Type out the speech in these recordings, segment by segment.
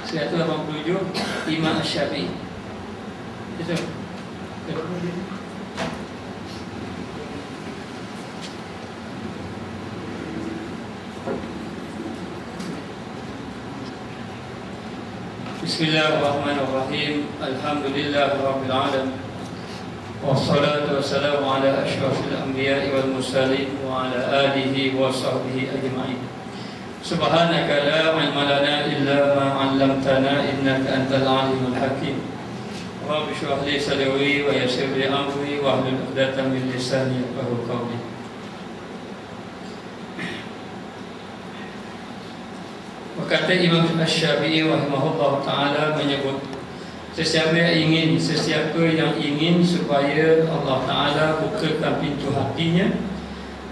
187 Imam Syafi'i. Itu. Bismillahirrahmanirrahim. Alhamdulillahirabbil alamin. Wassalatu wassalamu ala asyrafil anbiya'i wal mursalin wa ala alihi wa sahbihi ajma'in. Subhanaka la ilma lana illa ma 'allamtana innaka antal alimul hakim. Rabbi shrah li sadri wa yassir li amri wa hlul 'uqdatam min lisani yafqahu qawli. Kata Imam Syafi'i rahimahullah ta'ala menyebut, sesiapa yang ingin supaya Allah Ta'ala bukakan pintu hatinya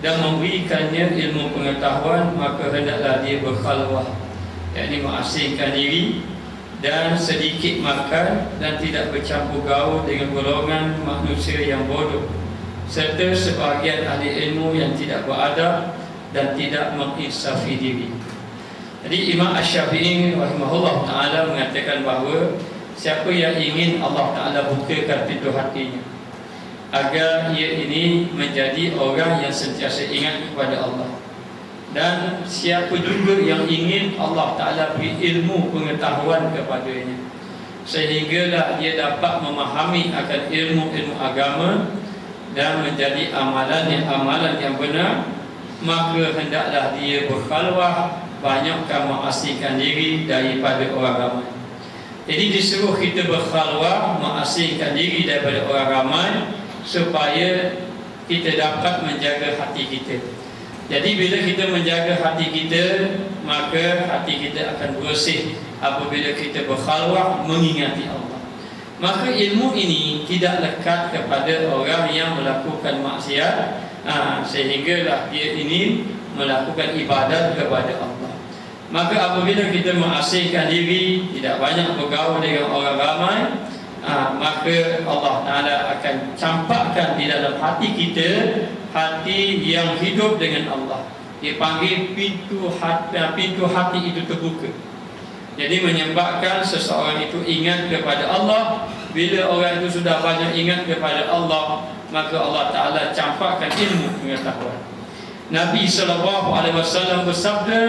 dan memberikannya ilmu pengetahuan, maka hendaklah dia berkhalwah, yakni mengasingkan diri dan sedikit makan dan tidak bercampur gaul dengan golongan manusia yang bodoh serta sebahagian ahli ilmu yang tidak beradab dan tidak menginsafi diri. Jadi Imam Syafi'i rahimahullah ta'ala mengatakan bahawa siapa yang ingin Allah Ta'ala bukakan pintu hatinya agar ia ini menjadi orang yang sentiasa ingat kepada Allah, dan siapa juga yang ingin Allah Ta'ala beri ilmu pengetahuan kepadanya sehinggalah dia dapat memahami akan ilmu-ilmu agama dan menjadi amalan yang benar, maka hendaklah dia berkhalwah, banyakkan mengasingkan diri daripada orang ramai. Jadi disuruh kita berkhalwah, mengasingkan diri daripada orang ramai supaya kita dapat menjaga hati kita. Jadi bila kita menjaga hati kita, maka hati kita akan bersih apabila kita berkhalwah mengingati Allah. Maka ilmu ini tidak lekat kepada orang yang melakukan maksiat, sehinggalah dia ini melakukan ibadat kepada Allah. Maka apabila kita mengasingkan diri, tidak banyak bergaul dengan orang ramai, maka Allah Ta'ala akan campakkan di dalam hati kita hati yang hidup dengan Allah. Dia panggil pintu hati itu terbuka. Jadi menyebabkan seseorang itu ingat kepada Allah. Bila orang itu sudah banyak ingat kepada Allah, maka Allah Ta'ala campakkan ilmu pengetahuan. Nabi SAW bersabda,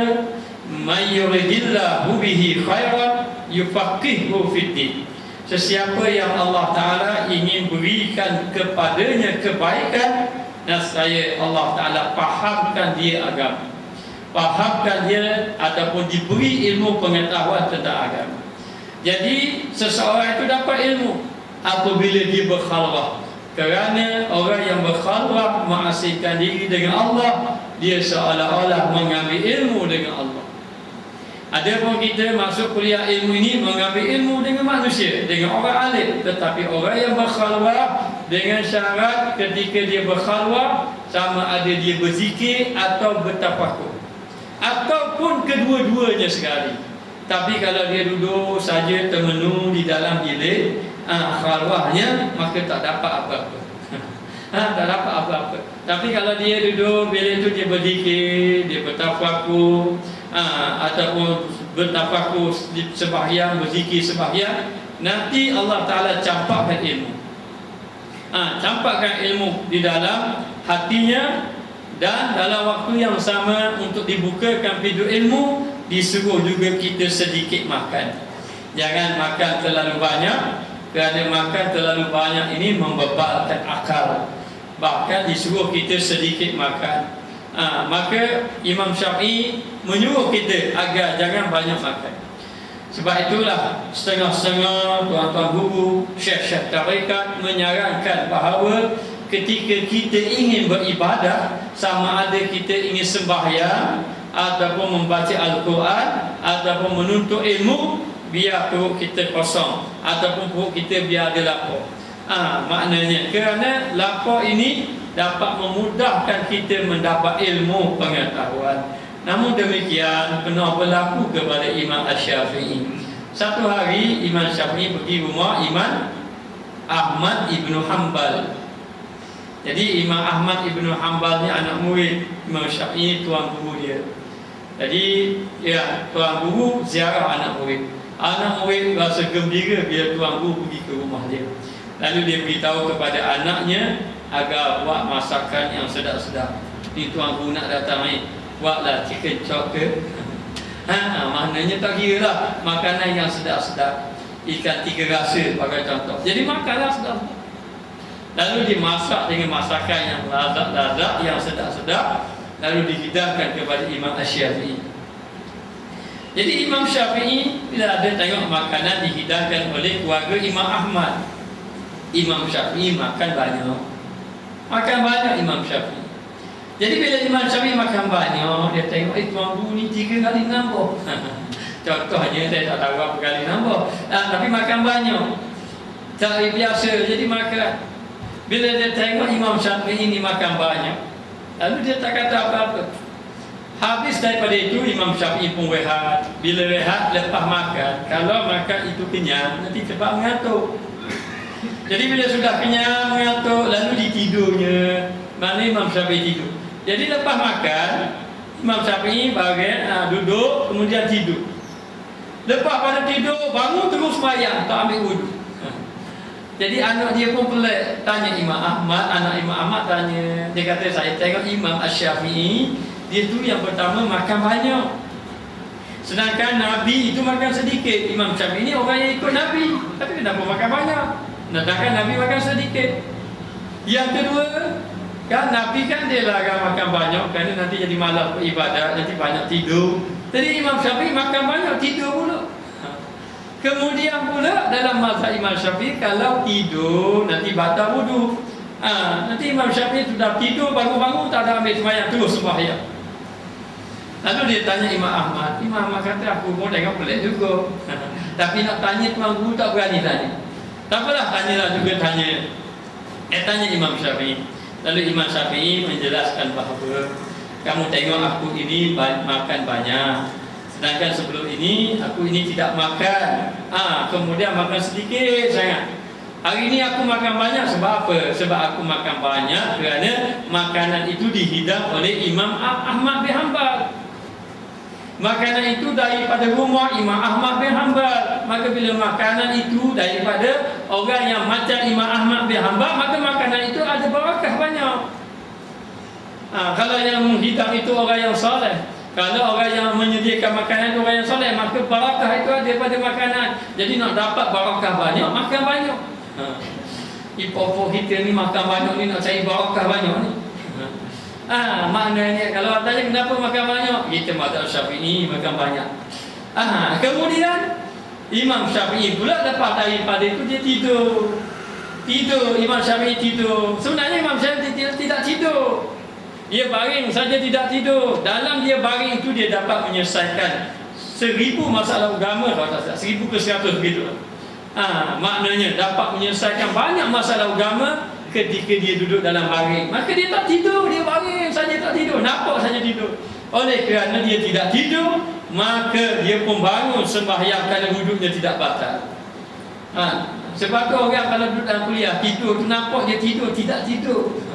"Man yuridillahu bihi khairan yufaqihuhu fid-din." Sesiapa yang Allah Ta'ala ingin berikan kepadanya kebaikan, nescaya Allah Ta'ala fahamkan dia agama, fahamkan dia ataupun diberi ilmu pengetahuan tentang agama. Jadi seseorang itu dapat ilmu apabila dia berkhalwah. Kerana orang yang berkhalwah mengasingkan diri dengan Allah, dia seolah-olah mengambil ilmu dengan Allah. Adapun kita masuk kuliah ilmu ini mengambil ilmu dengan manusia, dengan orang alim. Tetapi orang yang berkhalwah dengan syarat ketika dia berkhalwah, sama ada dia berzikir atau bertafakur, ataupun kedua-duanya sekali. Tapi kalau dia duduk saja termenung di dalam bilik khalwahnya, maka tak dapat apa-apa. Tak dapat apa-apa. Tapi kalau dia duduk bilik itu, dia berzikir, dia bertafakur, ataupun bertafakur sembahyang, berzikir sembahyang, nanti Allah Ta'ala campakkan ilmu. Campakkan ilmu di dalam hatinya, dan dalam waktu yang sama untuk dibukakan pintu ilmu, disuruh juga kita sedikit makan. Jangan makan terlalu banyak, kerana makan terlalu banyak ini membebalkan akal. Bahkan disuruh kita sedikit makan. Maka Imam Syafi'i menyuruh kita agar jangan banyak makan. Sebab itulah setengah-setengah tuan-tuan guru, syekh-syekh tarekat menyarankan bahawa ketika kita ingin beribadah, sama ada kita ingin sembahyang ataupun membaca Al-Quran ataupun menuntut ilmu, biar perut kita kosong ataupun perut kita biar ada lapar. Maknanya kerana lapar ini dapat memudahkan kita mendapat ilmu pengetahuan. Namun demikian pernah berlaku kepada Imam Syafi'i. Satu hari Imam Syafi'i pergi rumah Imam Ahmad Ibn Hanbal. Jadi Imam Ahmad Ibn Hanbal ni anak murid Imam Syafi'i, tuan guru dia. Jadi tuan guru ziarah anak murid. Anak murid rasa gembira bila tuan guru pergi ke rumah dia. Lalu dia beritahu kepada anaknya agar buat masakan yang sedap-sedap. Ni tuan guru nak datang ni, buatlah chicken chop ke. Maknanya tak kira lah makanan yang sedap-sedap. Ikan tiga rasa sebagai contoh. Jadi makanlah sedap-sedap. Lalu dimasak dengan masakan yang lazat-lazat, yang sedap-sedap. Lalu dihidangkan kepada Imam Asy-Syafi'i. Jadi Imam Syafi'i bila ada tengok makanan dihidangkan oleh keluarga Imam Ahmad, Imam Syafi'i makan banyak. Makan banyak Imam Syafi'i. Jadi bila Imam Syafi'i makan banyak, dia tengok tuan guru ni 3 kali nambah. Contohnya saya tak tahu berapa kali nambah, tapi makan banyak. Tak biasa jadi makan. Bila dia tengok Imam Syafi'i ni makan banyak, lalu dia tak kata apa-apa. Habis daripada itu Imam Syafi'i pun rehat. Bila rehat lepas makan, kalau makan itu kenyang, nanti cepat mengantuk. Jadi bila sudah kenyang, mengantuk, lalu ditidurnya. Mana Imam Syafi'i tidur. Jadi lepas makan, Imam Syafi'i duduk, kemudian tidur. Lepas pada tidur, bangun terus sembahyang, tak ambil wudu. Jadi anak dia pun pelik, tanya Imam Ahmad. Anak Imam Ahmad tanya, dia kata saya tengok Imam Asy-Syafi'i, dia tu yang pertama makan banyak, sedangkan Nabi itu makan sedikit. Imam Syafi'i ni orang yang ikut Nabi, tapi kenapa makan banyak? Sedangkan Nabi makan sedikit. Yang kedua, kan Nabi kan dia larang makan banyak kerana nanti jadi malas beribadat, nanti banyak tidur. Jadi Imam Syafi'i makan banyak, tidur pula. Kemudian pula dalam mazhab Imam Syafi'i, kalau tidur nanti batal wudu. Nanti Imam Syafi'i sudah tidur, bangun-bangun tak ada ambil sembahyang, terus sembahyang. Lalu dia tanya Imam Ahmad. Imam Ahmad kata, aku pun tengok pelik juga. Tapi nak tanya tuan guru tak berani tanya. Tak apalah, tanyalah juga tanya. Tanya Imam Syafi'i. Lalu Imam Syafi'i menjelaskan bahawa kamu tengok aku ini makan banyak, sedangkan sebelum ini aku ini tidak makan. Kemudian makan sedikit sangat. Hari ini aku makan banyak sebab apa? Sebab aku makan banyak kerana makanan itu dihidang oleh Imam Ahmad bin Hanbal. Makanan itu daripada rumah Imam Ahmad bin Hanbal. Maka bila makanan itu daripada orang yang macam Imam Ahmad bin Hanbal, maka makanan itu ada barakah banyak. Kalau yang menghidang itu orang yang soleh, kalau orang yang menyediakan makanan itu orang yang soleh, maka barakah itu ada pada makanan. Jadi nak dapat barakah banyak, makan banyak. Ipo-ipo kita ni makan banyak ni nak cari barakah banyak ni. Maknanya kalau tanya kenapa makan banyak, kita mazhab Syafi'i makan banyak. Kemudian Imam Syafi'i pula lepas daripada itu dia tidur. Imam Syafi'i tidur. Sebenarnya Imam Syafi'i tidak tidur. Dia baring saja, tidak tidur. Dalam dia baring itu dia dapat menyelesaikan 1000 masalah agama, 1000 ke 100 begitu. Maknanya dapat menyelesaikan banyak masalah agama ketika dia duduk dalam baring. Maka dia tak tidur, dia baring saja tak tidur, nampak saja tidur. Oleh kerana dia tidak tidur, maka dia pun bangun sembahyang kerana wuduknya tidak batal. Sebab tu orang kalau duduk dalam kuliah tidur tu nampak dia tidur, tidak tidur.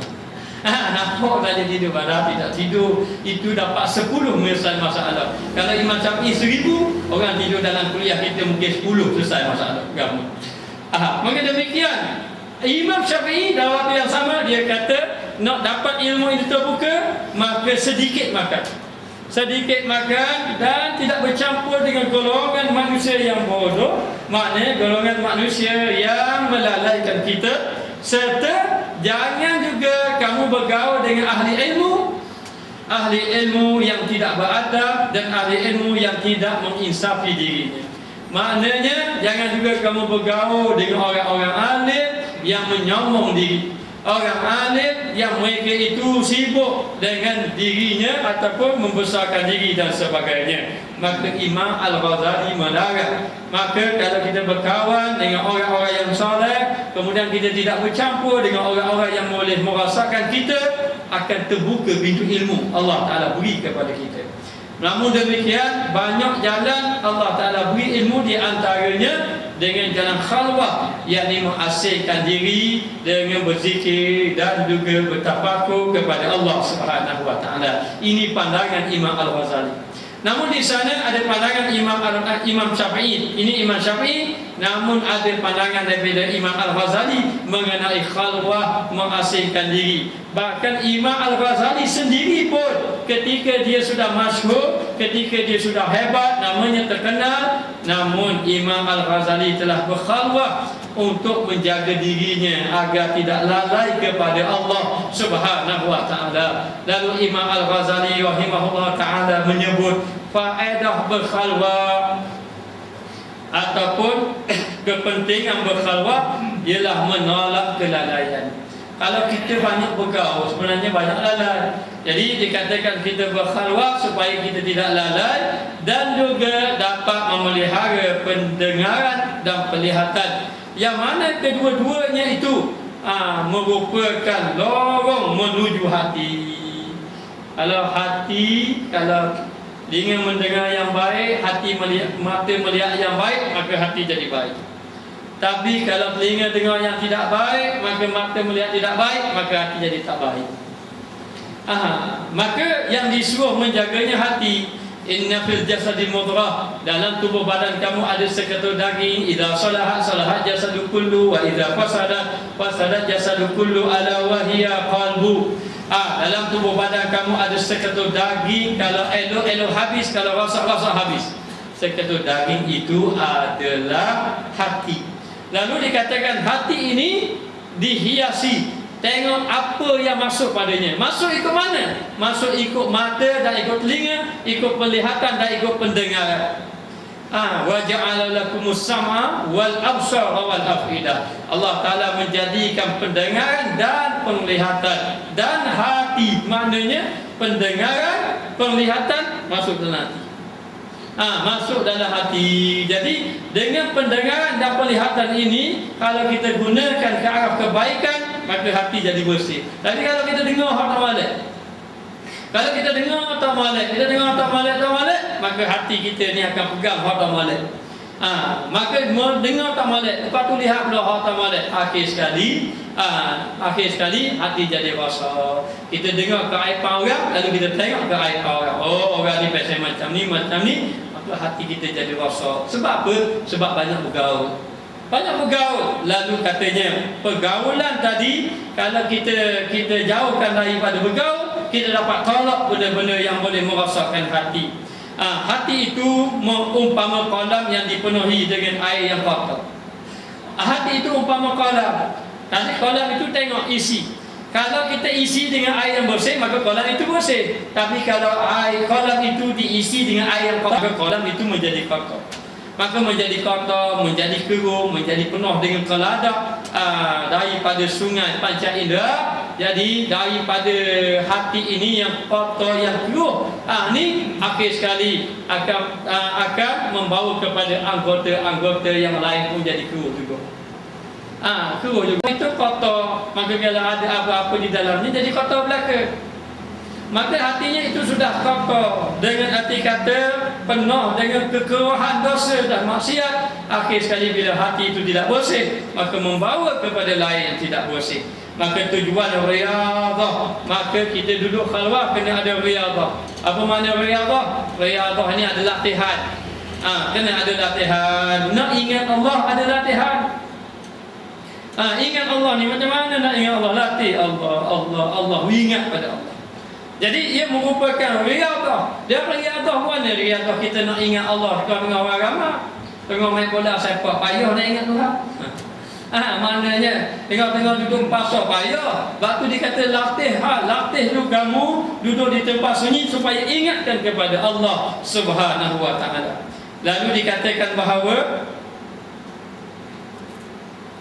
Nampak saja tidur, padahal tidak tidur. Itu dapat 10 menyelesaikan masalah. Kalau Imam Syafi'i 1000, orang tidur dalam kuliah kita mungkin 10 selesai masalah agama. Maka demikian Imam Syafi'i dalam waktu yang sama dia kata nak dapat ilmu itu terbuka, maka sedikit makan. Sedikit makan dan tidak bercampur dengan golongan manusia yang bodoh, maknanya golongan manusia yang melalaikan kita. Serta jangan juga kamu bergaul dengan ahli ilmu yang tidak beradab dan ahli ilmu yang tidak menginsafi dirinya. Maknanya jangan juga kamu bergaul dengan orang-orang alim yang menyombong diri, orang alim yang mereka itu sibuk dengan dirinya ataupun membesarkan diri dan sebagainya. Maka Imam Al-Ghazali melarang. Maka kalau kita berkawan dengan orang-orang yang soleh, kemudian kita tidak bercampur dengan orang-orang yang boleh merasakan kita, akan terbuka pintu ilmu Allah Ta'ala beri kepada kita. Namun demikian, banyak jalan Allah Ta'ala beri ilmu, di antaranya dengan jalan khalwah, yakni mengasihkan diri dengan berzikir dan juga bertafakur kepada Allah Subhanahu wa Ta'ala. Ini pandangan Imam Al-Ghazali. Namun di sana ada pandangan Imam Syafi'i. Ini Imam Syafi'i. Namun ada pandangan daripada Imam Al-Ghazali mengenai khalwah, mengasingkan diri. Bahkan Imam Al-Ghazali sendiri pun ketika dia sudah masyhur, ketika dia sudah hebat, namanya terkenal, namun Imam Al-Ghazali telah berkhalwah untuk menjaga dirinya agar tidak lalai kepada Allah Subhanahu wa taala. Lalu Imam Al-Ghazali rahimahullah taala menyebut faedah berkhalwah ataupun kepentingan berkhalwah ialah menolak kelalaian. Kalau kita banyak bergaul, sebenarnya banyak lalai. Jadi dikatakan kita berkhalwah supaya kita tidak lalai dan juga dapat memelihara pendengaran dan penglihatan, yang mana kedua-duanya itu merupakan lorong menuju hati. Kalau hati, kalau dengan mendengar yang baik, hati melihat, mata melihat yang baik, maka hati jadi baik. Tapi kalau telinga dengar yang tidak baik, maka mata melihat tidak baik, maka hati jadi tak baik. Maka yang disuruh menjaganya hati. Inna fil jasadi mudghah, dalam tubuh badan kamu ada seketul daging. Idza salahat salahat jasadu kullu, wa idza fasadat jasadu kullu, ala wa hiya qalbu. Dalam tubuh badan kamu ada seketul daging. Kalau elok-elok habis, kalau rosak-rosak habis. Seketul daging itu adalah hati. Lalu dikatakan hati ini dihiasi. Tengok apa yang masuk padanya. Masuk ikut mana? Masuk ikut mata dan ikut telinga, ikut penglihatan dan ikut pendengaran. Wa ja'ala lakumus sam'a wal absara wal afidah. Allah Taala menjadikan pendengaran dan penglihatan dan hati. Maknanya pendengaran, penglihatan masuk dalam hati. Masuk dalam hati. Jadi dengan pendengaran dan penglihatan ini, kalau kita gunakan ke arah kebaikan, maka hati jadi bersih. Tapi kalau kita dengar hak tak molek, kalau kita dengar tak molek, maka hati kita ni akan pegang hak tak molek. Maka dengar tak molek, lepas tu lihat pula hak tak molek. Akhir sekali hati jadi rosak. Kita dengar keaiban orang, lalu kita tengok keaiban orang. Oh, orang ni pasal macam ni, maka hati kita jadi rosak. Sebab apa? Sebab banyak bergaul. Lalu katanya pergaulan tadi, kalau kita jauhkan daripada bergaul, kita dapat tolak benda-benda yang boleh merosakkan hati. Hati itu umpama kolam yang dipenuhi dengan air yang kotor. Hati itu umpama kolam. Nanti kolam itu tengok isi. Kalau kita isi dengan air yang bersih, maka kolam itu bersih. Tapi kalau air kolam itu diisi dengan air yang kotor, maka kolam itu menjadi kotor. Maka menjadi kotor, menjadi keruh, menjadi penuh dengan keladak daripada sungai panca indera. Jadi daripada hati ini yang kotor, yang keruh, ni akhir sekali akan membawa kepada anggota-anggota yang lain pun jadi keruh juga. Keruh juga. Itu kotor, maka kalau ada apa-apa di dalamnya jadi kotor belaka. Maka hatinya itu sudah kotor, dengan arti kata penuh dengan kekeruhan dosa dan maksiat. Akhir sekali bila hati itu tidak bersih, maka membawa kepada lain yang tidak bersih. Maka tujuan riyadhah, maka kita duduk khalwah kena ada riyadhah. Apa makna riyadhah? Riyadhah ni ada latihan. Kena ada latihan. Nak ingat Allah ada latihan. Ingat Allah ni macam mana nak ingat Allah? Latih Allah, ingat pada Allah. Jadi ia merupakan riyadhah. Dia riyadhah mana? Riyadhah kita nak ingat Allah tengah orang ramai, tengah main bola sepak, payah nak ingat Tuhan. Maknanya tengok-tengok duduk pasar payah. Waktu dikata latih lu kamu duduk di tempat sunyi supaya ingatkan kepada Allah Subhanahu wa taala. Lalu dikatakan bahawa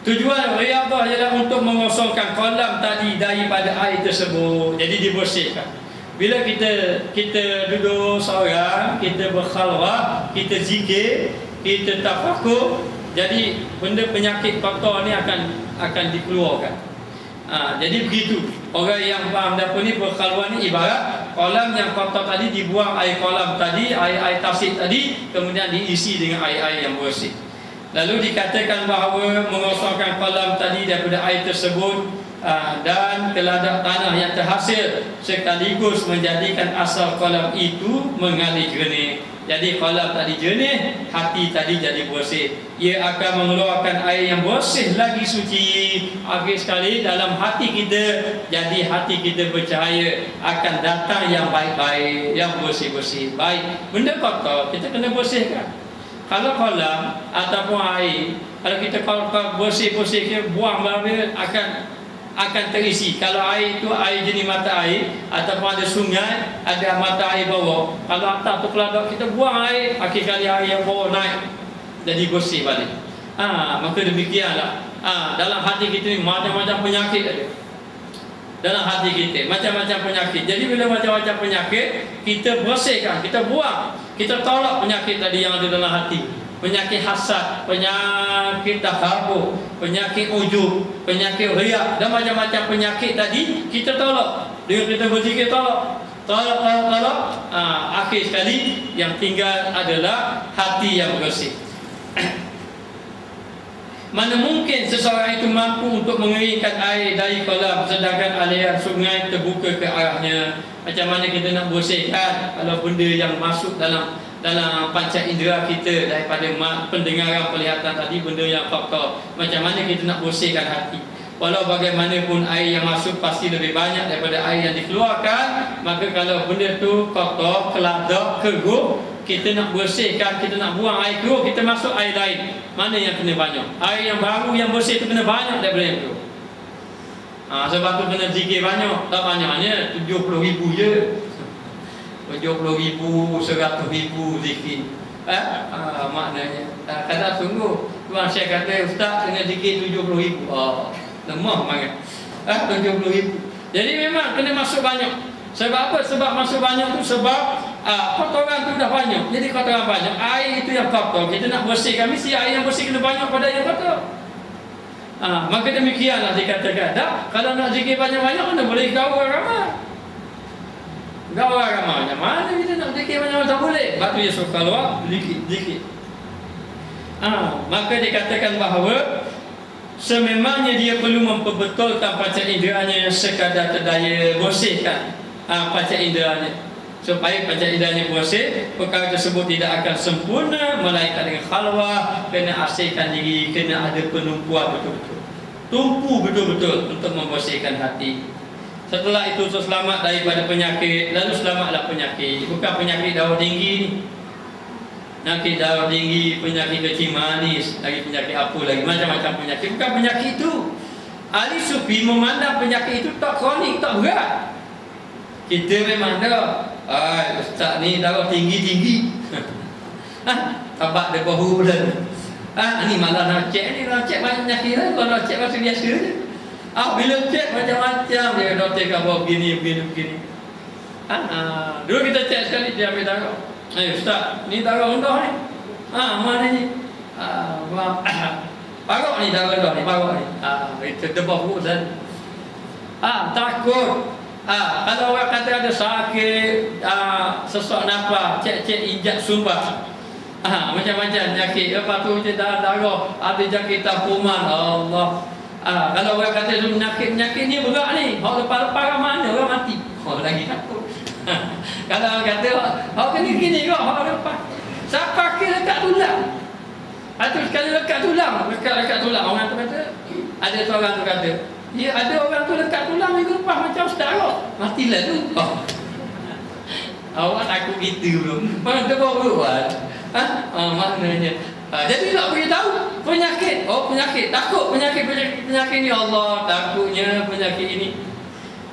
tujuan riyadhah ialah untuk mengosongkan kolam tadi daripada air tersebut. Jadi dibersihkan. Bila kita duduk seorang, kita berkhalwah, kita zikir, kita tafakur, jadi benda penyakit kotor ni akan dikeluarkan. Jadi begitu. Orang yang faham apa ni, berkhalwah ni ibarat kolam yang kotor tadi dibuang air kolam tadi, air tasik tadi, kemudian diisi dengan air-air yang bersih. Lalu dikatakan bahawa mengosongkan kolam tadi daripada air tersebut dan keladak tanah yang terhasil sekaligus menjadikan asal kolam itu mengalir jernih. Jadi kolam tadi jernih, hati tadi jadi bersih. Ia akan mengeluarkan air yang bersih lagi suci. Akhir sekali dalam hati kita, jadi hati kita bercahaya akan datang yang baik-baik, yang bersih-bersih. Baik, benda kotor kita kena bersihkan. Kalau kolam ataupun air, kalau kita bersih-bersih kita buang balik akan terisi. Kalau air itu air jenis mata air ataupun ada sungai, ada mata air bawah. Kalau atas tu keladak kita buang air, akhir kali air yang bawah naik jadi bersih balik. Maka demikianlah. Dalam hati kita ni macam-macam penyakit ada. Dalam hati kita macam-macam penyakit. Jadi bila macam-macam penyakit kita bersihkan, kita buang, kita tolak penyakit tadi yang ada dalam hati. Penyakit hasad, penyakit takabur, penyakit ujub, penyakit riak dan macam-macam penyakit tadi kita tolak. Dengan kita berzikir tolak. Akhir sekali yang tinggal adalah hati yang bersih. Mana mungkin seseorang itu mampu untuk mengeringkan air dari kolam sedangkan aliran sungai terbuka ke arahnya. Macam mana kita nak bersihkan kalau benda yang masuk dalam panca indera kita daripada pendengaran, penglihatan tadi, benda yang kotor. Macam mana kita nak bersihkan hati? Walau bagaimanapun air yang masuk pasti lebih banyak daripada air yang dikeluarkan. Maka kalau benda tu kotor, keladak, keruh, kita nak bersihkan, kita nak buang air keruh, kita masuk air lain. Mana yang kena banyak? Air yang baru, yang bersih tu kena banyak daripada yang keruh. Sebab tu kena zikir banyak. Tak banyaknya 70,000 je, 70,000, 100,000 zikir. Maknanya kata sungguh Tuan Syekh kata ustaz kena zikir 70,000. Lemah sangat. 70,000. Jadi memang kena masuk banyak. Sebab apa? Sebab masuk banyak tu sebab kotoran tu dah banyak. Jadi kotoran banyak, air itu yang kotor. Kita nak bersihkan, mesti air yang bersih kena banyak pada yang kotor. Maka demikianlah dikatakan. Kalau nak zikir banyak-banyak mana boleh gaul ramai. Gaul ramai. Macam mana kita nak zikir banyak-banyak? Tak boleh. Sebab tu dia suruh keluar zikir. Maka dikatakan bahawa sememangnya dia perlu memperbetulkan panca inderanya yang sekadar terdaya bersihkan panca inderanya supaya panca inderanya bersih. Perkara tersebut tidak akan sempurna melainkan dengan khalwah, kena asihkan diri, kena ada penumpuan betul-betul, tumpu betul-betul untuk membersihkan hati. Setelah itu selamat daripada penyakit. Lalu selamatlah penyakit, bukan penyakit darah tinggi ni. Penyakit darah tinggi, penyakit kecil manis, lagi penyakit apa lagi, macam-macam penyakit. Bukan penyakit itu. Ahli sufi memandang penyakit itu tak kronik, tak berat. Kita memang dah ustaz ni darah tinggi-tinggi. Tabak dia bahu bulan. Ni malah nak cek ni, nak cek banyak penyakit lah. Kalau nak cek macam biasa je. Bila cek macam-macam dia doktor kata begini. Dulu kita cek sekali dia ambil darah. Ustaz, ni darah rendah ni. Mana ni? Parok ni darah rendah ni, parok ni. Itu debah buruk dan takut. Kalau orang kata ada sakit, sesak nafas, cek injak sumpah. Macam-macam penyakit. Lepas tu macam darah, ada jangkitan kuman. Allah. Kalau orang kata penyakit ni berat ni, orang lepas-lepas mana orang mati. Lagi takut. Kalau orang kata orang gini kok, orang lepas siapa kira lekat tulang. Atau sekali lekat tulang, lekat tulang. Orang tu kata, ada seorang tu kata, ya ada orang tu lekat tulang minggu lepas macam setara, matilah tu. Awak takut gitu belum? Orang tu baru buat. Maknanya jadi nak beritahu penyakit. Penyakit, takut penyakit ni. Allah, takutnya penyakit ini.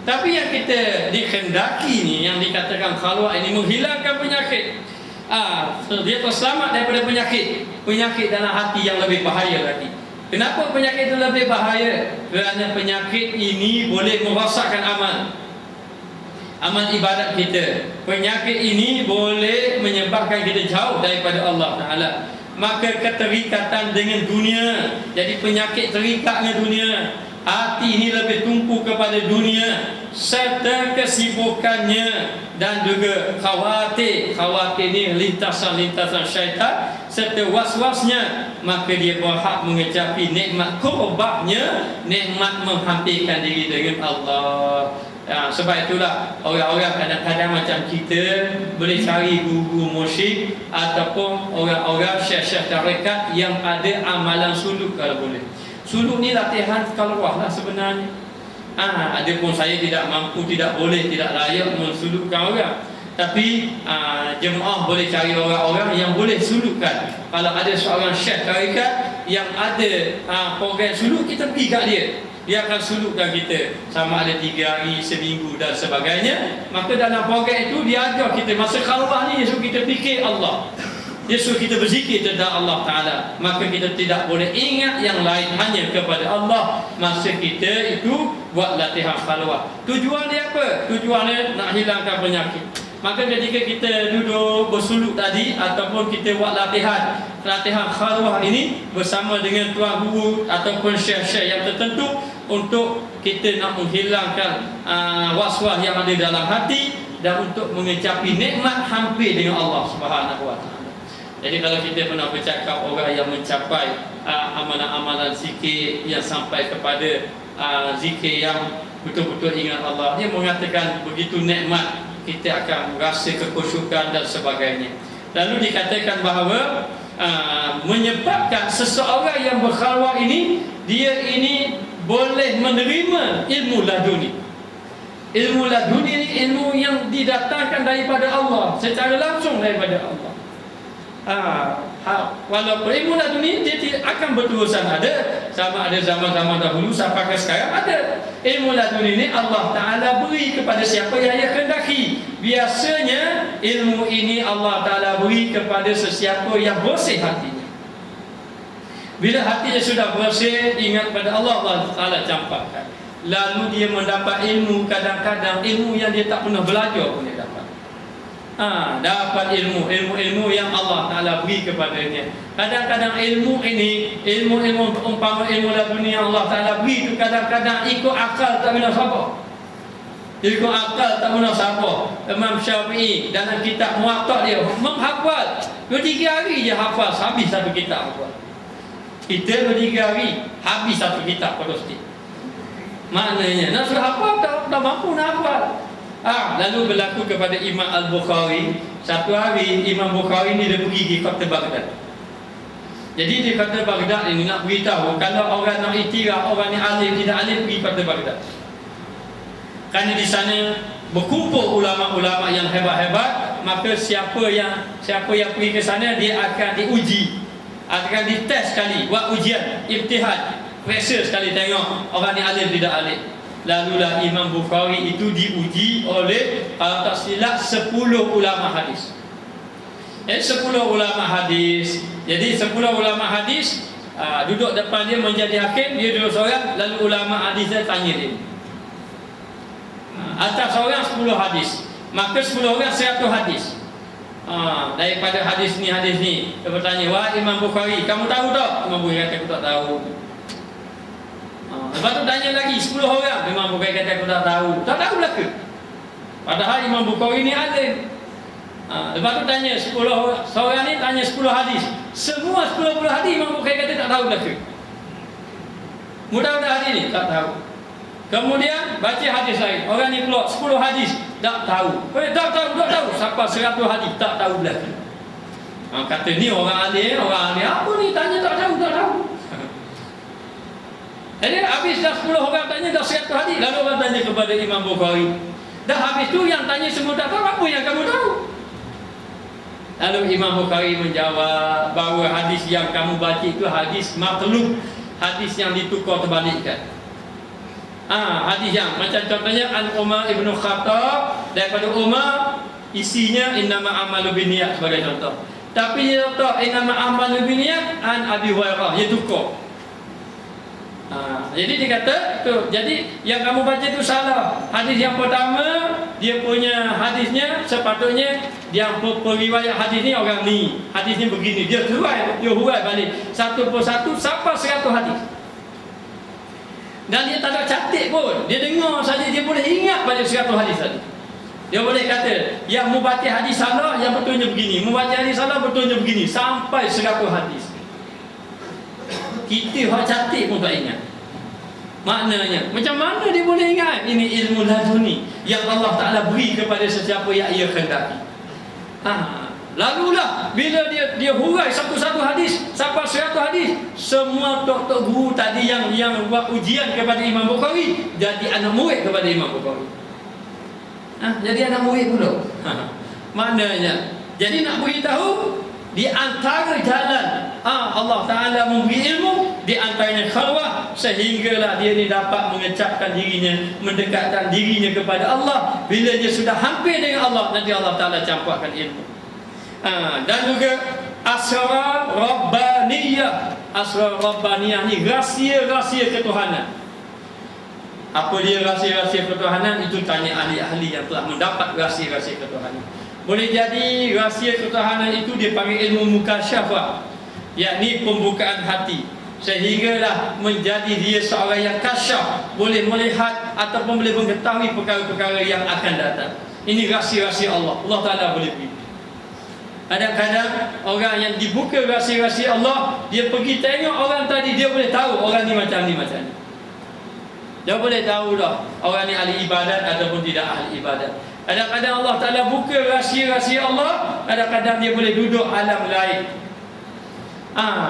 Tapi yang kita dikhendaki ni, yang dikatakan khalwah ini menghilangkan penyakit. Dia terselamat daripada penyakit dalam hati yang lebih bahaya lagi. Kenapa penyakit itu lebih bahaya? Kerana penyakit ini boleh merosakkan amal ibadat kita. Penyakit ini boleh menyebabkan kita jauh daripada Allah Ta'ala. Maka keterikatan dengan dunia, jadi penyakit terikat dengan dunia. Hati ini lebih tumpu kepada dunia serta kesibukannya dan juga khawatir ni lintasan syaitan serta was-wasnya, maka dia berhak mengecapi nikmat qurbahnya, nikmat menghampirkan diri dengan Allah. Sebab itulah orang-orang kadang-kadang macam kita boleh cari guru musyrik ataupun orang-orang syekh-syekh tarekat yang ada amalan suluk kalau boleh. Suluk ni latihan kalwah lah sebenarnya. Ada pun saya tidak mampu, tidak boleh, tidak layak mensulukkan orang. Tapi jemaah boleh cari orang-orang yang boleh sulukkan. Kalau ada seorang syekh tarekat yang ada program suluk, kita pergi kat dia. Dia akan sulukkan kita sama ada 3 hari, seminggu dan sebagainya. Maka dalam program itu dia ajar kita masa khalwah ni, dia suruh kita fikir Allah, dia suruh kita berzikir tentang Allah Ta'ala. Maka kita tidak boleh ingat yang lain, hanya kepada Allah masa kita itu buat latihan khalwah. Tujuan dia apa? Tujuan dia nak hilangkan penyakit. Maka ketika kita duduk bersuluk tadi ataupun kita buat latihan khalwah ini bersama dengan tuan guru ataupun syekh-syekh yang tertentu, untuk kita nak menghilangkan was-was yang ada dalam hati dan untuk mengecapi nikmat hampir dengan Allah Subhanahu wa taala. Jadi kalau kita pernah bercakap orang yang mencapai amalan-amalan zikir yang sampai kepada zikir yang betul-betul ingat Allah, dia mengatakan begitu nikmat, kita akan rasa kekhusyukan dan sebagainya. Lalu dikatakan bahawa menyebabkan seseorang yang berkhalwah ini, dia ini boleh menerima ilmu laduni. Ilmu laduni ini ilmu yang didatangkan daripada Allah, secara langsung daripada Allah. Walaupun ilmu laduni dia tidak akan berterusan ada, sama ada zaman-zaman dahulu sampai ke sekarang ada. Ilmu laduni ini Allah Ta'ala beri kepada siapa yang ia kehendaki. Biasanya ilmu ini Allah Ta'ala beri kepada sesiapa yang bersih hatinya. Bila hatinya sudah bersih, ingat pada Allah, Allah Ta'ala campakkan. Lalu dia mendapat ilmu, kadang-kadang ilmu yang dia tak pernah belajar pun dia dapat. Dapat ilmu yang Allah Ta'ala beri kepadanya. Kadang-kadang ilmu ini, ilmu umpama ilmu laduni yang Allah Ta'ala beri itu kadang-kadang ikut akal tak benar siapa. Ikut akal tak benar siapa. Imam Syafi'i dalam kitab Muwatta dia menghafal 2-3 hari je hafal habis satu kitab hafal. Kita 2-3 hari habis satu kitab pasti. Maknanya nak suruh hafal tak mampu nak hafal. Lalu berlaku kepada Imam Al-Bukhari. Satu hari Imam Bukhari ni dia pergi di kota Baghdad. Jadi di kota Baghdad ini nak beritahu kalau orang nak iktiraf orang ni alim tidak alim, pergi kota Baghdad. Kerana di sana berkumpul ulama-ulama yang hebat-hebat, maka siapa yang pergi ke sana dia akan diuji, akan dites sekali, buat ujian, imtihan, pressure sekali tengok orang ni alim tidak alim. Lalulah Imam Bukhari itu diuji oleh kalau tak silap 10 ulama hadis. 10 ulama hadis. Jadi 10 ulama hadis duduk depan dia menjadi hakim, dia duduk seorang, lalu ulama hadis dia tanya dia. Atas seorang 10 hadis, maka 10 orang 100 hadis. Daripada hadis ni dia bertanya, wah Imam Bukhari, kamu tahu tak? Imam Bukhari kata aku tak tahu. Lepas tu tanya lagi 10 orang, Imam Bukhari kata aku tak tahu. Tak tahu belaka. Padahal Imam Bukhari ni alim. Lepas tu tanya 10 seorang ni tanya 10 hadis. Semua 10 hadis Imam Bukhari kata tak tahu belaka. Mudah-mudahan hadis ni tak tahu. Kemudian baca hadis lain, orang ni keluar 10 hadis tak tahu. Tak tahu sampai 100 hadis tak tahu belaka. Kata ni orang alim, apa ni tanya tak tahu. Jadi habis dah 10 orang tanya dah 100 hadis, lalu orang tanya kepada Imam Bukhari. Dah habis tu yang tanya semua tak tahu, apa yang kamu tahu? Lalu Imam Bukhari menjawab bahawa hadis yang kamu baca itu hadis maqlub, hadis yang ditukar terbalikkan. Hadis yang macam contohnya An Umar Ibn Khattab, daripada Umar isinya innama amalu binniyat sebagai contoh. Tapi dia contoh innama amalu binniyat an Abi Hurairah, dia tukar. Jadi dia kata tu, jadi yang kamu baca itu salah. Hadis yang pertama dia punya hadisnya sepatutnya dia periwayat hadis ni orang ni, hadis ni begini, dia hurai balik satu persatu sampai 100 hadis. Dan dia tak ada catat pun, dia dengar saja, dia boleh ingat balik 100 hadis tadi. Dia boleh kata yang mubatil hadis salah, yang betulnya begini, mubatil hadis salah, betulnya begini, sampai 100 hadis. Kita hak cantik pun tak ingat. Maknanya, macam mana dia boleh ingat? Ini ilmu laduni yang Allah Ta'ala beri kepada sesiapa yang ia kehendaki. Lalulah bila dia hurai satu-satu hadis sampai 100 hadis, semua tok-tok guru tadi yang buat ujian kepada Imam Bukhari jadi anak murid kepada Imam Bukhari. Jadi anak murid pula. Maknanya, jadi nak beritahu di antara jalan Allah Ta'ala memberi ilmu, di antaranya khalwah, sehinggalah dia ni dapat mengecapkan dirinya, mendekatkan dirinya kepada Allah. Bila dia sudah hampir dengan Allah, nanti Allah Ta'ala campurkan ilmu. Dan juga asrar rabbaniyah. Asrar rabbaniyah ni rahsia-rahsia ketuhanan. Apa dia rahsia-rahsia ketuhanan? Itu tanya ahli-ahli yang telah mendapat rahsia-rahsia ketuhanan. Boleh jadi rahsia ketuhanan itu dia panggil ilmu mukasyafah, yakni pembukaan hati, sehinggalah menjadi dia seorang yang kasyaf, boleh melihat ataupun boleh mengetahui perkara-perkara yang akan datang. Ini rahsia-rahsia Allah. Allah Ta'ala boleh beri. Kadang-kadang orang yang dibuka rahsia-rahsia Allah, dia pergi tengok orang tadi, dia boleh tahu orang ni macam ni, macam ni. Dia boleh tahu dah orang ni ahli ibadat ataupun tidak ahli ibadat. Kadang-kadang Allah Ta'ala buka rahsia-rahsia Allah, kadang-kadang dia boleh duduk alam lain.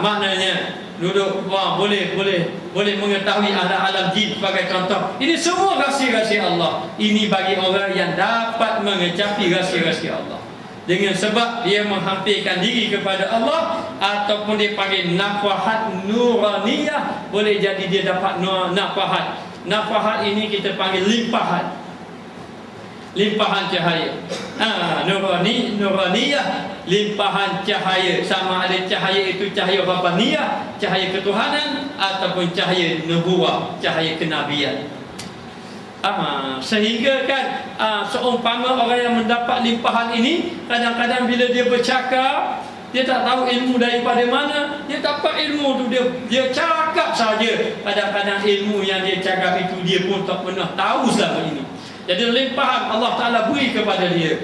Maknanya duduk boleh mengetahui alam jin sebagai contoh. Ini semua rahsia-rahsia Allah. Ini bagi orang yang dapat mengecapi rahsia-rahsia Allah, dengan sebab dia menghampirkan diri kepada Allah, ataupun dia panggil nafahat nuraniyah. Boleh jadi dia dapat nafahat. Nafahat ini kita panggil limpahan cahaya. Nuraniyah, limpahan cahaya. Sama ada cahaya itu cahaya rabbaniyah, cahaya ketuhanan, ataupun cahaya nubuwah, cahaya kenabian. Sehingga kan seumpama orang yang mendapat limpahan ini, kadang-kadang bila dia bercakap, dia tak tahu ilmu daripada mana. Dia dapat ilmu tu, dia cakap saja. Kadang-kadang ilmu yang dia cakap itu dia pun tak pernah tahu selama ini. Jadi limpahan Allah Ta'ala beri kepada dia.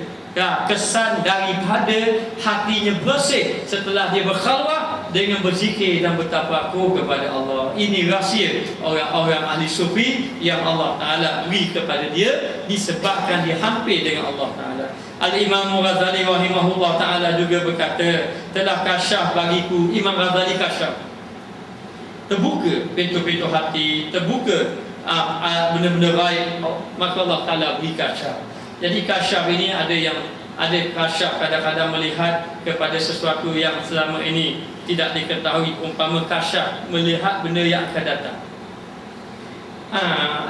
Kesan daripada hatinya bersih setelah dia berkhalwah dengan berzikir dan bertafakur kepada Allah. Ini rahsia orang-orang ahli sufi yang Allah Ta'ala beri kepada dia, disebabkan dia hampir dengan Allah Ta'ala. Al-Imam Ghazali rahimahullah ta'ala juga berkata, telah kasyaf bagiku, Imam Ghazali kasyaf, terbuka pintu-pintu hati, terbuka benda-benda baik, maka Allah Ta'ala beri kasyaf. Jadi kasyaf ini ada kasyaf kadang-kadang melihat kepada sesuatu yang selama ini tidak diketahui. Umpama kasyaf melihat benda yang akan datang.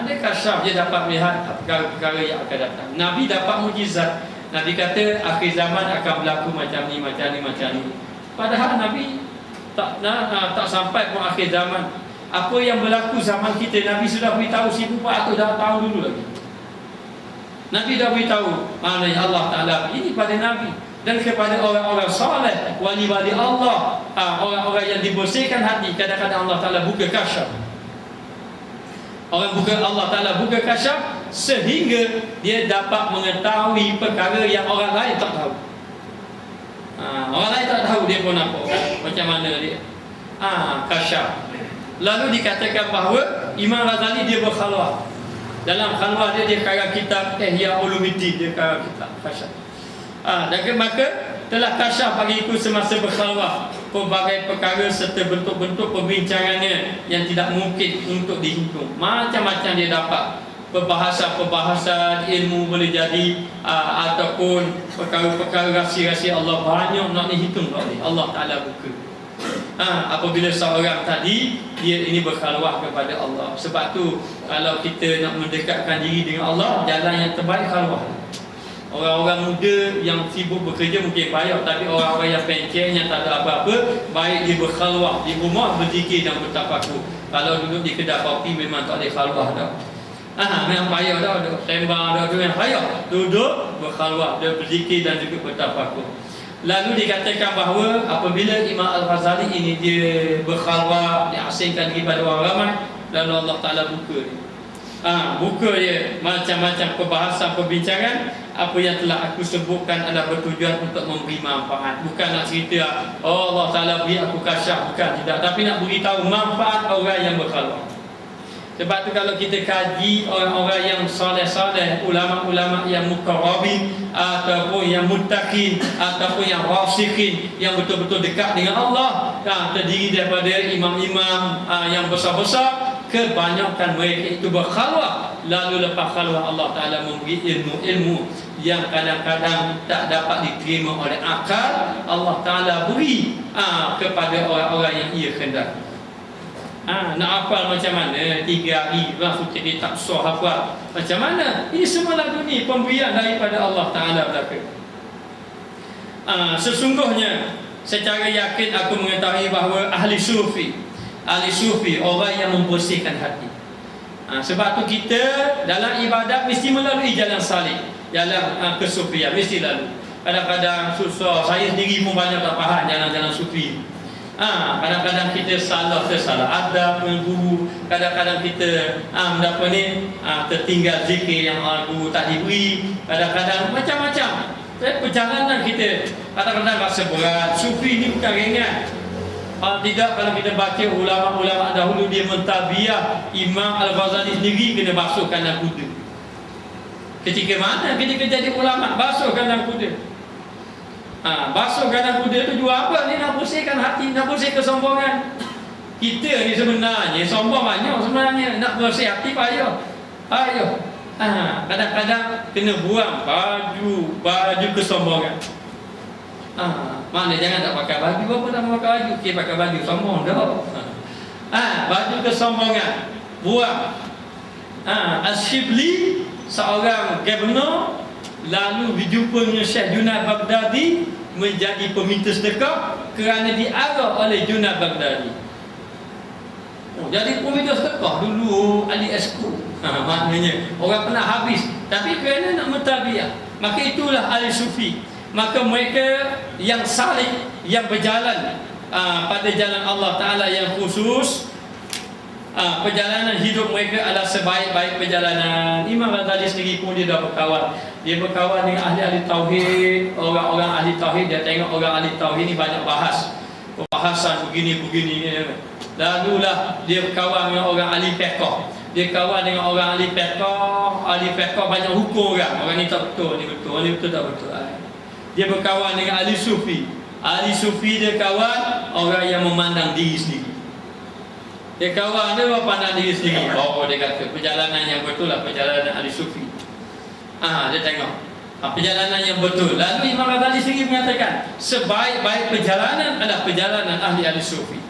Ada kasyaf dia dapat melihat perkara-perkara yang akan datang. Nabi dapat mukjizat. Nabi kata akhir zaman akan berlaku macam ni, macam ni, macam ni. Padahal Nabi tak sampai pun akhir zaman. Apa yang berlaku zaman kita, Nabi sudah beritahu 1400 tahun dulu lagi. Nabi dah beritahu. Maknanya Allah Ta'ala ini pada Nabi dan kepada orang-orang soleh, wali-wali Allah, orang-orang yang dibersihkan hati. Kadang-kadang Allah Ta'ala buka kasyaf. Allah Ta'ala buka kasyaf sehingga dia dapat mengetahui perkara yang orang lain tak tahu. Orang lain tak tahu dia pun apa, macam mana dia. Kasyaf. Lalu dikatakan bahawa Imam Ghazali dia berkhalwah. Dalam khalwah dia karang kitab Ihya Ulumuddin, dia karang kitab kasyaf. Dan maka telah kasyaf bagiku semasa berkhalwah pelbagai perkara serta bentuk-bentuk perbincangannya yang tidak mungkin untuk dihitung. Macam-macam dia dapat. Perbahasan-perbahasan ilmu boleh jadi, ataupun perkara-perkara rahsia-rahsia Allah banyak nak dihitung oleh Allah Ta'ala buka. Apabila seorang tadi dia ini berkhalwah kepada Allah. Sebab tu kalau kita nak mendekatkan diri dengan Allah, jalan yang terbaik khalwah. Orang-orang muda yang sibuk bekerja mungkin payah, tapi orang-orang yang pencen, yang tak ada apa-apa, baik dia berkhalwah di rumah, berzikir dan bertafakur. Kalau duduk di kedai kopi memang tak ada khalwah dah. Memang payah dah, sembang dah, memang payah. Duduk berkhalwah, dia berzikir dan juga bertafakur. Lalu dikatakan bahawa apabila Imam Al-Ghazali ini dia berkhalwah, dia asingkan diri pada orang ramai, lalu Allah Ta'ala buka dia. Buka dia macam-macam perbahasan perbincangan. Apa yang telah aku sebutkan adalah bertujuan untuk memberi manfaat. Bukan nak cerita Allah Ta'ala beri aku kasyaf, bukan, tidak. Tapi nak beritahu manfaat orang yang berkhalwat. Sebab tu kalau kita kaji orang-orang yang soleh-soleh, ulama-ulama yang muqarrabin, ataupun yang muttaqin, ataupun yang rasikhin, yang betul-betul dekat dengan Allah, terdiri daripada imam-imam yang besar-besar, kebanyakan mereka itu berkhalwat. Lalu lepas khalwat Allah Ta'ala memberi ilmu-ilmu yang kadang-kadang tak dapat diterima oleh akal. Allah Ta'ala beri kepada orang-orang yang ia kehendaki. Nak hafal macam mana 3 hari langsung jadi tak sah hafal macam mana? Ini semua lagu ni pemberian daripada Allah Ta'ala belaka. Sesungguhnya secara yakin aku mengetahui bahawa ahli sufi orang yang membersihkan hati. Sebab tu kita dalam ibadat mesti melalui jalan salih, jalan kesufian mesti lalu. Kadang-kadang susah, saya sendiri pun banyak tak faham jalan-jalan sufi. Kadang-kadang kita tersalah adab dengan guru. Kadang-kadang kita tertinggal zikir yang guru tak diberi. Kadang-kadang macam-macam perjalanan kita. Kadang-kadang rasa berat. Sufi ni bukan ringan. Tidak, kalau kita baca ulama-ulama dahulu, dia mentadbiyah Imam Al-Ghazali sendiri kena basuh kandang kuda. Ketika mana kita jadi ulama basuh kandang kuda? Basuh kandang kuda tu jual apa? Ni nak bersihkan hati, nak bersih kesombongan. Kita ni sebenarnya sombong banyak sebenarnya. Nak bersih hati payah. Kadang-kadang kena buang baju kesombongan. Mana jangan tak pakai baju. Apa tak pakai baju? Okay, pakai baju sombong dah. Baju kesombongan buang. Al-Shibli, seorang governor, lalu berjumpa dengan Syekh Junaid Baghdadi, menjadi peminta sedekah kerana diarah oleh Junaid Baghdadi. Jadi peminta sedekah dulu ahli esku. Maknanya orang pernah habis, tapi kerana nak mentadbiyah, maka itulah ahli sufi. Maka mereka yang salih, yang berjalan pada jalan Allah Ta'ala yang khusus, perjalanan hidup mereka adalah sebaik-baik perjalanan. Imam Ghazali sendiri pun dia dah berkawan. Dia berkawan dengan ahli-ahli tauhid, orang-orang ahli tauhid. Dia tengok orang ahli tauhid ni banyak perbahasan begini-begini. Lalulah dia berkawan dengan orang ahli fiqh. Dia kawan dengan orang ahli fiqh banyak hukum orang. Orang ni tak betul, ni betul, ni betul tak betul. Dia berkawan dengan ahli sufi. Ahli sufi dia kawan orang yang memandang diri sendiri. Dia kawan dia pandang diri sendiri. Dia kata perjalanan yang betul lah perjalanan ahli sufi. Dia tengok perjalanan yang betul. Lalu Imam Ghazali sendiri mengatakan sebaik-baik perjalanan adalah perjalanan ahli sufi.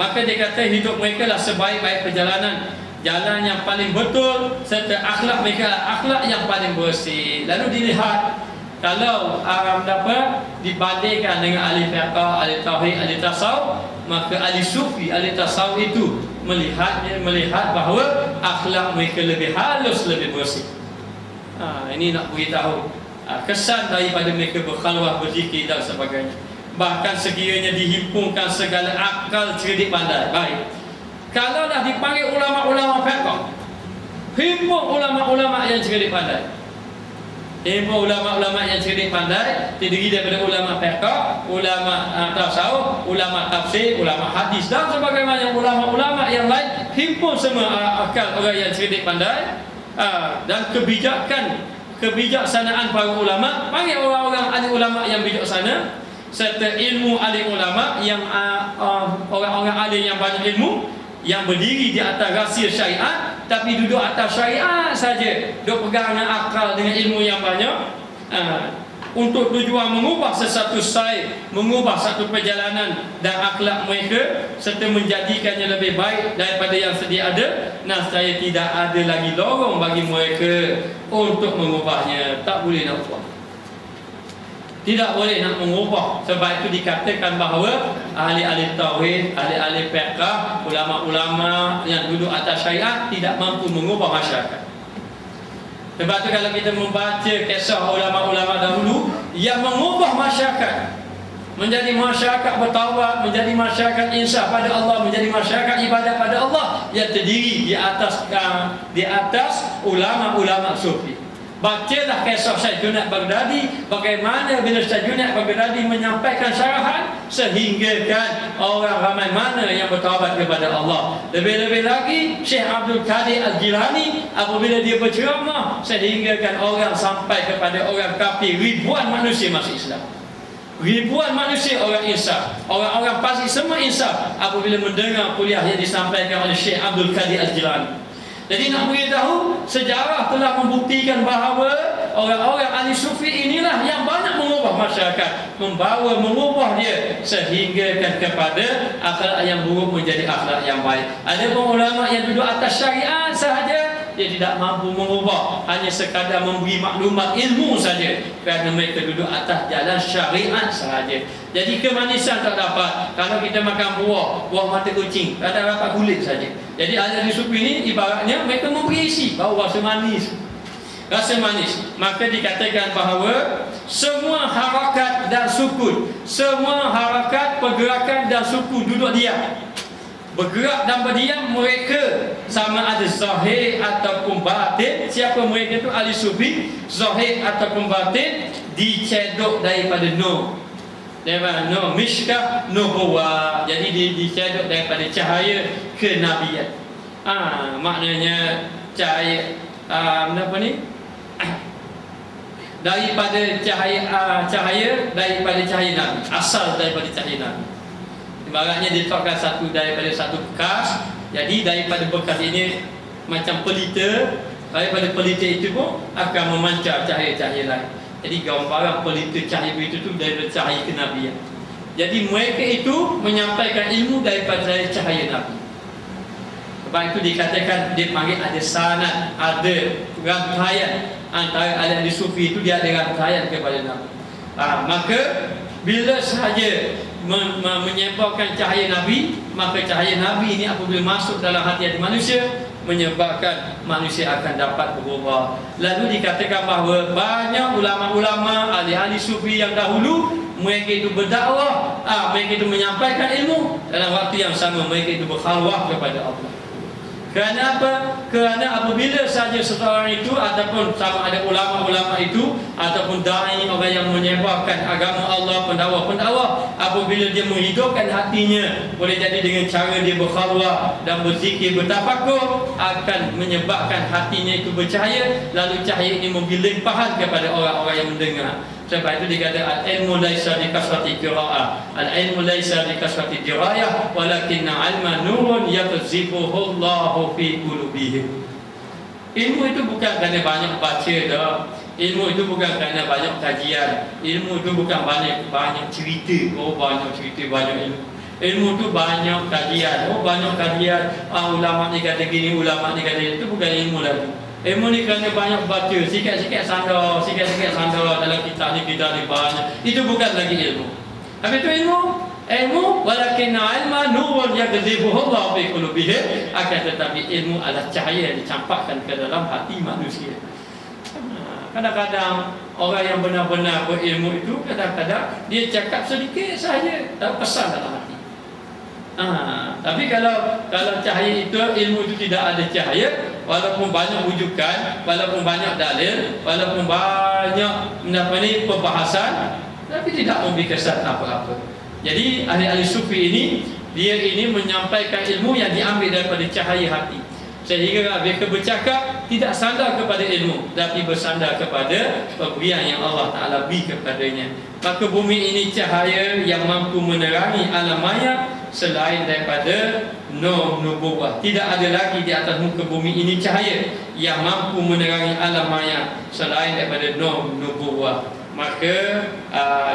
Maka dia kata hidup mereka lah sebaik-baik perjalanan, jalan yang paling betul, serta akhlak mereka akhlak yang paling bersih. Lalu dilihat kalau dibandingkan dengan ahli fiqh, ahli tauhid, ahli tasawuf, maka ahli sufi, ahli tasawuf itu melihat bahawa akhlak mereka lebih halus, lebih bersih. Ini nak beritahu kesan daripada mereka berkhalwat, berzikir dan sebagainya. Bahkan sekiranya dihimpunkan segala akal cerdik pandai, baik, kalau dah dipanggil ulama-ulama fiqh, himpun ulama-ulama yang cerdik pandai. Ulama-ulama yang cerdik pandai terdiri daripada ulama fiqh, ulama tasawuf, ulama tafsir, ulama hadis dan sebagainya, ulama-ulama yang lain. Himpun semua akal orang yang cerdik pandai dan kebijaksanaan para ulama. Panggil orang-orang ahli ulama yang bijaksana, serta ilmu ahli ulama yang orang-orang ahli yang banyak ilmu, yang berdiri di atas rahsia syariat, tapi duduk atas syariat saja, duduk pegang dengan akal, dengan ilmu yang banyak, untuk tujuan mengubah sesuatu mengubah satu perjalanan dan akhlak mereka, serta menjadikannya lebih baik daripada yang sedia ada. Saya tidak ada lagi lorong bagi mereka untuk mengubahnya. Tak boleh nak ubah, tidak boleh nak mengubah. Sebab itu dikatakan bahawa ahli-ahli tauhid, ahli-ahli fiqh, ulama-ulama yang duduk atas syariat tidak mampu mengubah masyarakat. Sebab itu kalau kita membaca kisah ulama-ulama dahulu yang mengubah masyarakat, menjadi masyarakat bertaubat, menjadi masyarakat insaf pada Allah, menjadi masyarakat ibadat pada Allah yang terdiri di atas ulama-ulama sufi. Bacalah kisah Syekh Junaid Baghdadi, bagaimana bila Syekh Junaid Baghdadi menyampaikan syarahan sehingga kan orang ramai mana yang bertaubat kepada Allah. Lebih-lebih lagi Syekh Abdul Qadir Al-Jilani apabila dia berceramah sehingga kan orang sampai kepada orang kafir, ribuan manusia masuk Islam. Ribuan manusia orang insaf, orang-orang pasti semua insaf apabila mendengar kuliah yang disampaikan oleh Syekh Abdul Qadir Al-Jilani. Jadi nak beritahu, sejarah telah membuktikan bahawa orang-orang ahli sufi inilah yang banyak mengubah masyarakat, mengubah dia sehingga kan kepada akhlak yang buruk menjadi akhlak yang baik. Ada pun ulama yang duduk atas syariat sahaja, dia tidak mampu mengubah, hanya sekadar memberi maklumat ilmu saja, kerana mereka duduk atas jalan syariat sahaja. Jadi kemanisan tak dapat. Kalau kita makan buah mata kucing, tak dapat kulit saja. Jadi ahli sufi ini ibaratnya mereka memberi isi, bau rasa manis. Maka dikatakan bahawa semua harakat dan sukun, semua harakat, pergerakan dan suku duduk diam, bergerak dan berdiam, mereka sama ada zahir ataupun batin. Siapa mereka itu? Ahli sufi, zahir ataupun batin, dicedok daripada nur, daripada nur mishkah nubuwah. Jadi dicedok daripada cahaya kenabian. Maknanya cahaya apa ni? Daripada cahaya daripada cahaya Nabi, asal daripada cahaya Nabi. Ibaratnya diletakkan satu daripada satu bekas. Jadi daripada bekas ini macam pelita, daripada pelita itu pun akan memancar cahaya-cahaya lain. Jadi gambaran pelita cahaya itu daripada cahaya kenabian. Jadi mereka itu menyampaikan ilmu daripada cahaya Nabi. Sebab itu dikatakan dia panggil ada sanad, ada rantaian antara ahli sufi itu, dia ada rantaian kepada Nabi. Maka bila sahaja menyebarkan cahaya Nabi, maka cahaya Nabi ini apabila masuk dalam hati manusia, menyebabkan manusia akan dapat berubah. Lalu dikatakan bahawa banyak ulama-ulama ahli sufi yang dahulu, mereka itu berdakwah, mereka itu menyampaikan ilmu, dalam waktu yang sama mereka itu berkhalwah kepada Allah. Kerana apa? Kerana apabila saja seseorang itu ataupun sama ada ulama-ulama itu ataupun dai, orang yang menyebarkan agama Allah, pendakwa, apabila dia menghidupkan hatinya, boleh jadi dengan cara dia berkhalwah dan berzikir, bertafakur, akan menyebabkan hatinya itu bercahaya, lalu cahaya ini memberi limpahan kepada orang-orang yang mendengar. Sebab itu dikatakan al-ilmu laisa bi kasrati qira'ah, al-ilmu laisa bi kasrati dirayah, walakinna 'ilma nurun yaqzifuhu Allahu fi qulubihim. Ilmu itu bukan kerana banyak baca dah. Ilmu itu bukan kerana banyak kajian. Ilmu itu bukan banyak cerita. Banyak cerita, banyak ilmu. Ilmu itu banyak kajian. Banyak kajian. Ulama ni kata gini, ulama ni kata itu, bukan ilmu lagi. Ilmu ni kerana banyak baca, sikit-sikit sandar dalam kitab ni, kita ni banyak. Itu bukan lagi ilmu. Habis itu ilmu walakinna 'ilma nurun yaqzifuhu Allah fi qulubihim, akan tetapi ilmu adalah cahaya yang dicampakkan ke dalam hati manusia. Kadang-kadang orang yang benar-benar berilmu itu, kadang-kadang dia cakap sedikit saja, tak pesan dalam hati. Tapi kalau cahaya itu, ilmu itu tidak ada cahaya, walaupun banyak rujukan, walaupun banyak dalil, walaupun banyak perbahasan, tapi tidak memberi kesan apa-apa. Jadi ahli sufi ini, dia ini menyampaikan ilmu yang diambil daripada cahaya hati, sehingga mereka bercakap tidak sandar kepada ilmu, tapi bersandar kepada pemberian yang Allah Ta'ala beri kepadanya. Maka bumi ini cahaya yang mampu menerangi alam maya selain daripada nur nubuwah. Tidak ada lagi di atas muka bumi ini cahaya yang mampu menerangi alam maya selain daripada nur nubuwah. Maka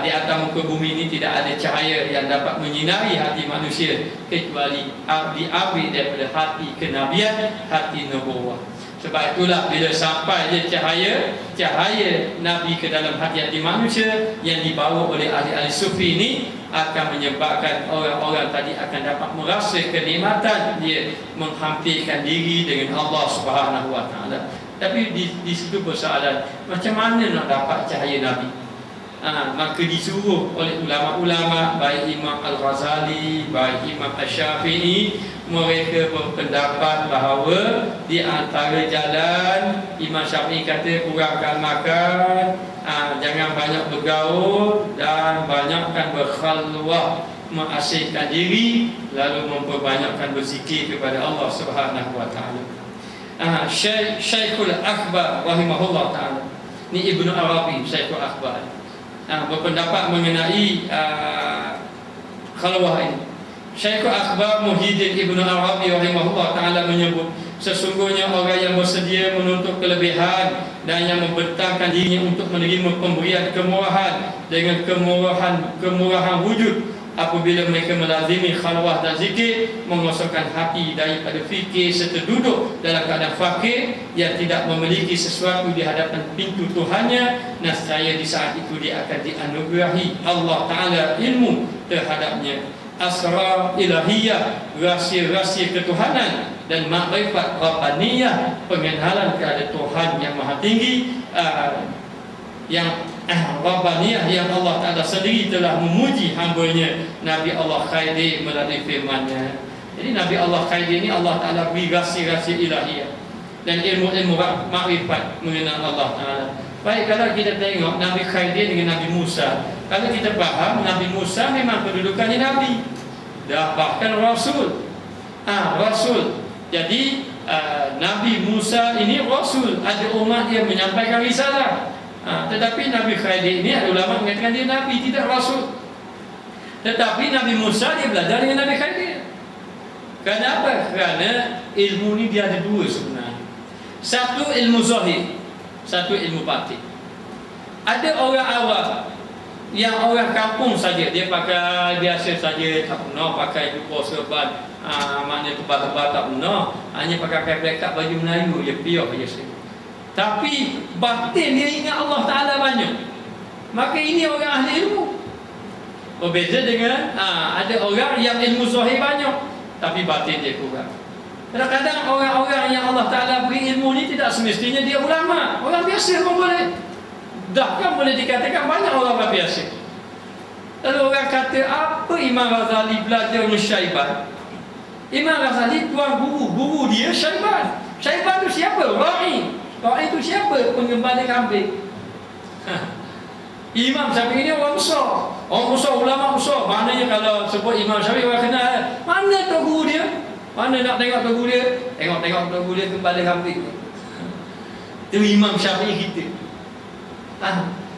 di atas muka bumi ini tidak ada cahaya yang dapat menyinari hati manusia kecuali diambil daripada hati kenabian, hati nubuwah. Sebab itulah bila sampai je cahaya Nabi ke dalam hati-hati manusia yang dibawa oleh ahli-ahli sufi ini, akan menyebabkan orang-orang tadi akan dapat merasa kenikmatan dia menghampirkan diri dengan Allah Subhanahu Wa Taala. Tapi di situ persoalan, macam mana nak dapat cahaya Nabi? maka disuruh oleh ulama-ulama, baik Imam Al-Ghazali, baik Imam Asy-Syafi'i, mereka berpendapat bahawa di antara jalan, Imam Syafi'i kata kurangkan makan, jangan banyak bergaul dan banyakkan berkhalwah, mengasihkan diri, lalu memperbanyakkan berzikir kepada Allah Subhanahu wa taala. Syekhul Akbar rahimahullah taala, ni Ibnu Arabi, Syekhul Akbar, berpendapat mengenai khalwah ini. Syekhul Akbar Muhyiddin Ibnu Arabi rahimahullah taala menyebut, sesungguhnya orang yang bersedia menuntut kelebihan dan yang membentangkan dirinya untuk menerima pemberian kemurahan dengan kemurahan wujud, apabila mereka melazimi khalwah dan zikir, mengosongkan hati daripada fikir serta duduk dalam keadaan fakir yang tidak memiliki sesuatu di hadapan pintu Tuhannya, nescaya di saat itu dia akan dianugerahi Allah Ta'ala ilmu terhadapnya, asrar ilahiyah, rahsia-rahsia ketuhanan, dan makrifat rabbaniyah, pengenalan kepada Tuhan yang maha tinggi, yang rabbaniyah, yang Allah Ta'ala sendiri telah memuji hamba-Nya Nabi Allah Khidir melalui firman-Nya. Jadi Nabi Allah Khidir ni Allah Ta'ala beri rahsia-rahsia ilahiyah dan ilmu-ilmu makrifat mengenal Allah Ta'ala. Baik, kalau kita tengok Nabi Khidir dengan Nabi Musa, kalau kita faham Nabi Musa memang kedudukannya Nabi, dah bahkan Rasul. Rasul. Jadi Nabi Musa ini Rasul, ada umat yang menyampaikan risalah. Tetapi Nabi Khidir ini ada ulama mengatakan dia Nabi, tidak Rasul. Tetapi Nabi Musa dia belajar dengan Nabi Khidir. Kenapa? Kerana ilmu ni dia ada dua sebenarnya. Satu ilmu zahir, satu ilmu batin. Ada orang awam yang orang kampung saja, dia pakai biasa saja, tak pernah pakai jubah serban, maknanya tebal-tebal, tak pernah, hanya pakai plekat baju Melayu je, piah je saja. Tapi batin dia ingat Allah Ta'ala banyak, maka ini orang ahli ilmu. Berbeza dengan ada orang yang ilmu zahir banyak tapi batin dia kurang. Kadang-kadang orang-orang yang Allah Ta'ala beri ilmu ni tidak semestinya dia ulama, orang biasa pun boleh. Bahkan boleh dikatakan banyak orang biasa. Lalu orang kata, apa Imam Ghazali belajar dengan Syaiban? Imam Ghazali tuan guru dia Syaiban. Syaiban tu siapa? Ra'i. Ra'i tu siapa? Pengembala kambing. Imam Syafi'i ni orang besar. Orang besar, ulama besar. Maknanya kalau sebut Imam Syafi'i orang kenal, mana tu guru dia? Mana nak tengok tu guru dia? Tengok tu guru dia gembala kambing. Itu Imam Syafi'i kita.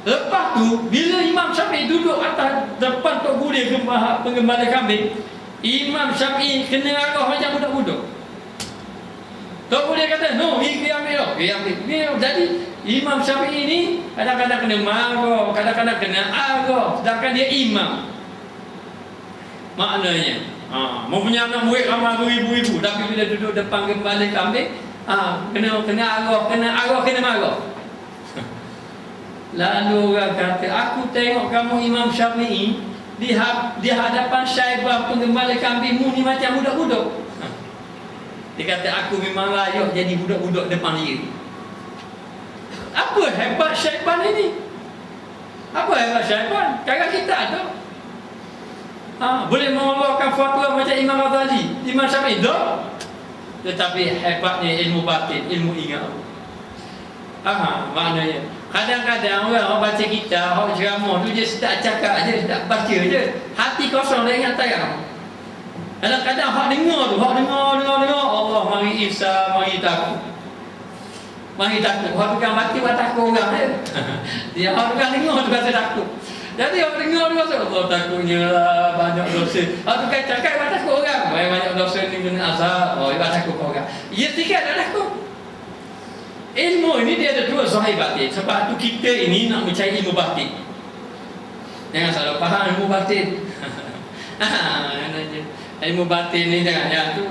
Lepas tu bila Imam Syafi'i duduk atas depan tok guru dia penggembala kambing, Imam Syafi'i kena arah macam budak-budak. Tok guru dia kata, no, pergi ambil. Jadi Imam Syafi'i ni kadang-kadang kena marah, kadang-kadang kena arah, sedangkan dia imam. Maknanya mempunyai anak murid ramai beribu-ribu, tapi bila duduk depan gembala kambing, kena arah, kena marah. Lalu orang kata, aku tengok kamu Imam Syafi'i di hadapan Syaibah penggembala kambingmu ni macam budak-budak. Dia kata, aku memang layak jadi budak-budak depan dia. Apa hebat Syaibah ini? Apa hebat Syaibah? Kakak kita ada. Boleh mengeluarkan fatwa macam Imam Ghazali, Imam Syafi'i dah. Tetapi hebatnya ilmu batin, ilmu ingat. Maknanya kadang-kadang orang baca kitab, orang ceramah tu dia sedap cakap je, sedap baca je, hati kosong dah ingat tayang. Kadang-kadang hak dengar Allah, mari Isa, mari takut. Mari takut. Hak tukang baca buat takut orang je. Dia hak tukang dengar tu rasa takut. Jadi orang dengar tu rasa Allah takutnya lah, banyak dosa. Hak tukang cakap buat takut orang. Banyak dosa ni kena azab. Buat takut orang. Ia tiga dah takut. Ilmu ini dia ada dua zahir batin. Sebab tu kita ini nak mencari ilmu batin. Jangan salah faham ilmu batin. Ilmu batin ni jangan yang tu.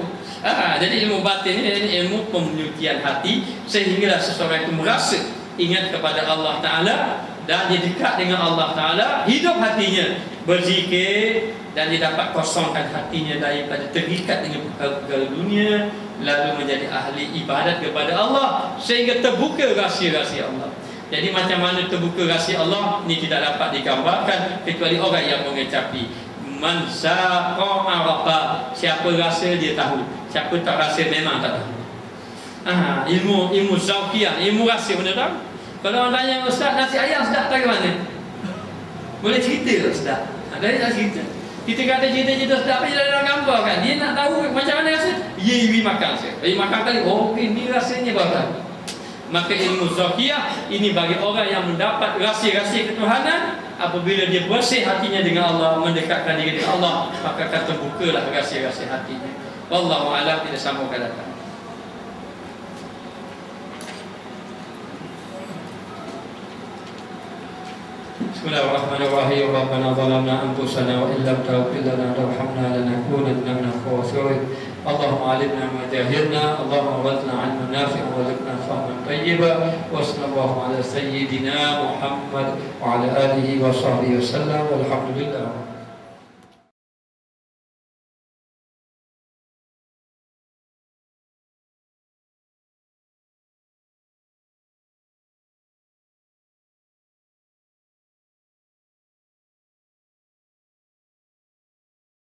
Jadi ilmu batin ni ilmu penyucian hati, sehingga seseorang itu merasa ingat kepada Allah Ta'ala dan dia dekat dengan Allah Ta'ala, hidup hatinya berzikir, dan dia dapat kosongkan hatinya daripada terikat dengan perkara dunia, lalu menjadi ahli ibadat kepada Allah, sehingga terbuka rahsia-rahsia Allah. Jadi macam mana terbuka rahsia Allah ni tidak dapat digambarkan kecuali orang yang mengecapi. Man saqa arafa, siapa rasa dia tahu, siapa tak rasa memang tak tahu. Ilmu zauqiyah, ilmu rasa benda tahu. Kalau orang tanya ustaz nasi ayam sedap tak ke mana? Boleh cerita ustaz? Ada tak cerita? Kita kata cerita-cerita sedap apa dia dalam gambar kan. Dia nak tahu macam mana rasa. Ye makan saya. Makan kali. Oh okey ni rasanya bagus. Maka ilmu zauqiyah ini bagi orang yang mendapat rahsia-rahsia ketuhanan. Apabila dia bersih hatinya dengan Allah, mendekatkan diri dengan Allah, maka akan terbukalah rahsia-rahsia hatinya. Wallahu a'lam. Kita sambungkan datang. Bismillahirrahmanirrahim. Rabbana zalamna anfusana wa illam taghfir lana wa tarhamna lanakunanna minal khasirin. Allahumma alimna ma jahilna, Allahumma warithna 'ilman nafi'an warzuqna fahman tayyiban. Wa sallallahu ala sayyidina Muhammad wa ala alihi wa sahbihi wasallam. Walhamdulillah.